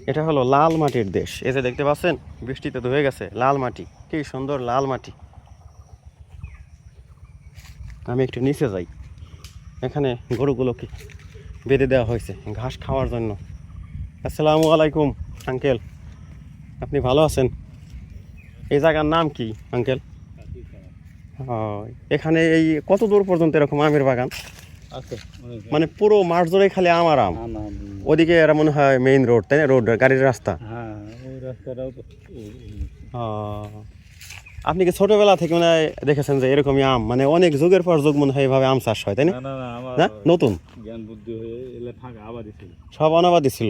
এটা হলো লাল মাটির দেশ। এই যে দেখতে পাচ্ছেন বৃষ্টিতে ধুয়ে গেছে লাল মাটি, কি সুন্দর লাল মাটি। আমি একটু নিচে যাই, এখানে গরুগুলোকে বেঁধে দেওয়া হয়েছে ঘাস খাওয়ার জন্য। আসসালামু আলাইকুম আঙ্কেল, আপনি ভালো আছেন? এই জায়গার নাম কি আঙ্কেল? এখানে এই কত দূর পর্যন্ত এরকম আমের বাগান আছে? মানে পুরো মাঠ জুড়ে খালি আম আর আম। ওদিকে এরা মনে হয় মেইন রোড, তাই না? রোড, গাড়ির রাস্তা। হ্যাঁ, ওই রাস্তাটাও তো। আপনি কি ছোটবেলা থেকে মনে হয় দেখেছেন যে এরকমই আম, মানে অনেক যুগের পর যুগ মনে হয় এভাবে আম চাষ হয়, তাই না? না, নতুন জ্ঞান বুদ্ধি হয়ে এলে ফাঁকা আবাদি ছিল, সব অনাবাদি ছিল।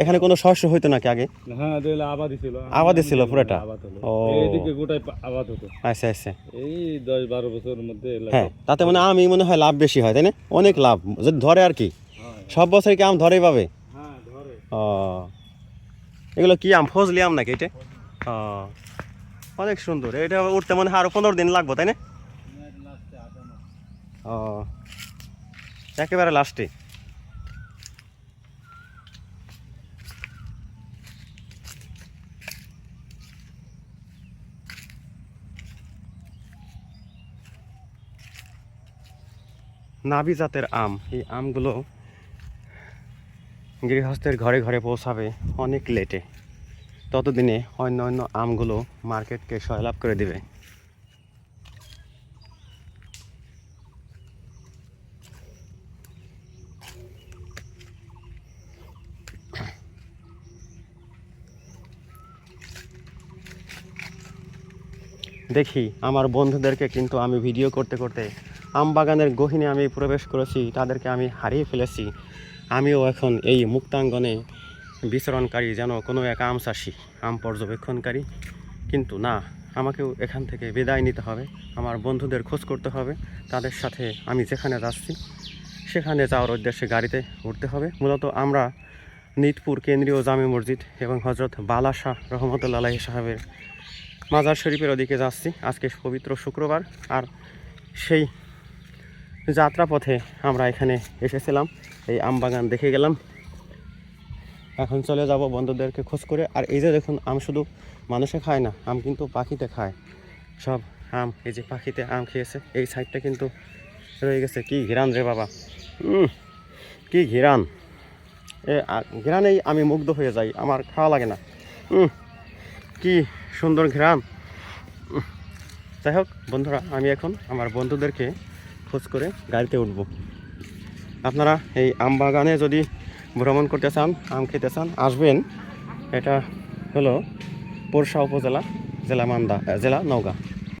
এখানে কোনো শস্য হইতো নাকি আগে? হ্যাঁ, আবাদি ছিল, আবাদি ছিল পুরোটা। ও, এইদিকে গোটাই আবাদ হতো। আচ্ছা আচ্ছা। এই 10-12 বছরের মধ্যে। হ্যাঁ, তাতে মানে আমই মনে হয় লাভ বেশি হয়, তাই না? অনেক লাভ যদি ধরে আর কি। সব বছর কি আম ধরেই পাবে? হ্যাঁ, ধরে। এগুলো কি আম, ফজলি আম নাকি এটা? অনেক সুন্দর। এটা উঠতে মনে হয় আরো 15 দিন লাগবে, তাই না? একেবারে লাস্টে। নাভি জাতের আম, এই আমগুলো গৃহস্থের ঘরে ঘরে পৌঁছাবে অনেক লেটে। ততদিনে অন্য অন্য আমগুলো মার্কেটকে সয়লাভ করে দিবে। দেখি আমার বন্ধুদেরকে কিন্তু আমি ভিডিও করতে করতে আম বাগানের গহীনে আমি প্রবেশ করেছি, তাদেরকে আমি হারিয়ে ফেলেছি। আমিও এখন এই মুক্তাঙ্গনে বিচরণকারী, যেন কোনো এক আম চাষি, আম পর্যবেক্ষণকারী। কিন্তু না, আমাকেও এখান থেকে বিদায় নিতে হবে, আমার বন্ধুদের খোঁজ করতে হবে। তাদের সাথে আমি যেখানে যাচ্ছি সেখানে যাওয়ার উদ্দেশ্যে গাড়িতে উঠতে হবে। মূলত আমরা নিতপুর কেন্দ্রীয় জামে মসজিদ এবং হজরত বালা শাহ রহমতুল্লাহ আলাইহি সাহেবের মাজার শরীফের ওদিকে যাচ্ছি। আজকে পবিত্র শুক্রবার, আর সেই যাত্রাপথে আমরা এখানে এসেছিলাম, এই আম বাগান দেখে গেলাম। এখন চলে যাব বন্ধুদেরকে খোঁজ করে। আর এই যে দেখুন, আম শুধু মানুষে খায় না, আম কিন্তু পাখিতে খায়। সব আম, এই যে পাখিতে আম খেয়েছে। এই সাইডটা কিন্তু রয়ে গেছে। কি ঘিরান রে বাবা, কি ঘিরান! ঘিরানেই আমি মুগ্ধ হয়ে যাই, আমার খাওয়া লাগে না। কি সুন্দর ঘিরান! যাই হোক বন্ধুরা, আমি এখন আমার বন্ধুদেরকে খোঁজ করে গাড়িতে উঠব। আপনারা এই আম বাগানে যদি ভ্রমণ করতে চান, আম খেতে চান, আসবেন। এটা হলো পোরশা উপজেলা, জেলা মান্দা, জেলা নওগাঁ।